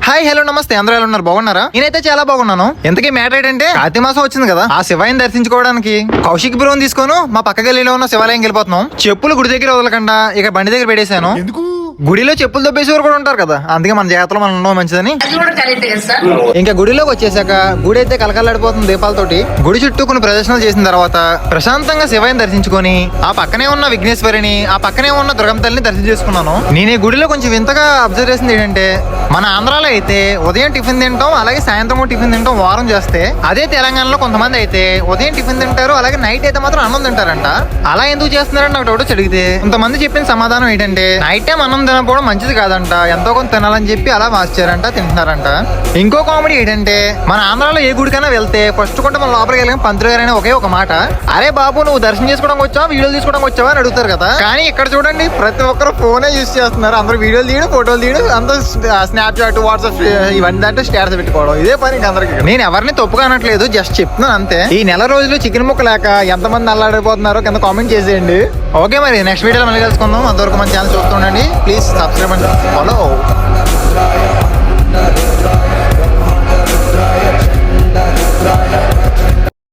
Hi hello నమస్తే, అందరూ ఎలా ఉన్నారు? బాగున్నారా? నేనైతే చాలా బాగున్నాను. ఇంతకీ మ్యాటర్ ఏంటంటే కార్తీక మాసం వచ్చింది కదా, ఆ శివాయిని దర్శించుకోవడానికి కౌశిక్ బ్రోని తీసుకొని మా పక్క గల్లీలో ఉన్న శివాలయం వెళ్ళిపోతున్నాం. చెప్పులు గుడి దగ్గర వదలకుండా ఇక బండి దగ్గర పెట్టేశాను. గుడిలో చెప్పులు దొబ్బేసేవారు కూడా ఉంటారు కదా, అందుకే మన జాగ్రత్తలో మనం ఉండడం మంచిదని. ఇంకా గుడిలోకి వచ్చేసాక గుడి అయితే కలకలాడిపోతుంది దీపాలతోటి. గుడి చుట్టూ కొన్ని ప్రదర్శనలు చేసిన తర్వాత ప్రశాంతంగా శివాయిని దర్శించుకొని ఆ పక్కనే ఉన్న విఘ్నేశ్వరిని, ఆ పక్కనే ఉన్న దుర్గమ్మ తల్లిని దర్శనం చేసుకున్నాను. నేను ఈ గుడిలో కొంచెం వింతగా అబ్జర్వ్ చేసింది ఏంటంటే, మన ఆంధ్రాలో అయితే ఉదయం టిఫిన్ తింటాం, అలాగే సాయంత్రం టిఫిన్ తింటాం వారం చేస్తే. అదే తెలంగాణలో కొంతమంది అయితే ఉదయం టిఫిన్ తింటారు, అలాగే నైట్ అయితే మాత్రం అన్నం తింటారంట. అలా ఎందుకు చేస్తున్నారని నాకు డౌట్ అడిగితే కొంతమంది చెప్పిన సమాధానం ఏంటంటే, నైట్ టైం అన్నం తినకపోవడం మంచిది కాదంట, ఎంతో కొంత తినాలని చెప్పి అలా మార్చారంట, తింటున్నారంట. ఇంకో కామెడీ ఏంటంటే, మన ఆంధ్రాలో ఏ గుడికైనా వెళ్తే ఫస్ట్ కొంటే మన లోపలికి వెళ్ళిన పంతులు గారైనా ఒకే ఒక మాట, అరే బాబు నువ్వు దర్శనం చేసుకోవడానికి వచ్చావా, వీడియోలు తీసుకోవడానికి వచ్చావా అని అడుగుతారు కదా. కానీ ఇక్కడ చూడండి, ప్రతి ఒక్కరు ఫోనే యూజ్ చేస్తున్నారు. అందరూ వీడియోలు తీయడం, ఫోటోలు తీయడం, అందరూ స్నాప్చాట్, వాట్సాప్ ఇవన్నీ దాంట్లో స్టేటస్ పెట్టుకోవడం, ఇదే పని అందరికి. నేను ఎవరిని తప్పుగా అనట్లేదు, జస్ట్ చెప్తున్నాను అంతే. ఈ నెల రోజులు చికెన్ ముక్క లేక ఎంతమంది అల్లాడిపోతున్నారో కింద కామెంట్ చేసేయండి. ఓకే, మరి నెక్స్ట్ వీడియోలో మళ్ళీ కలుసుకుందాం. అంతవరకు మన ఛానల్ చూస్తుండండి. Please subscribe and follow.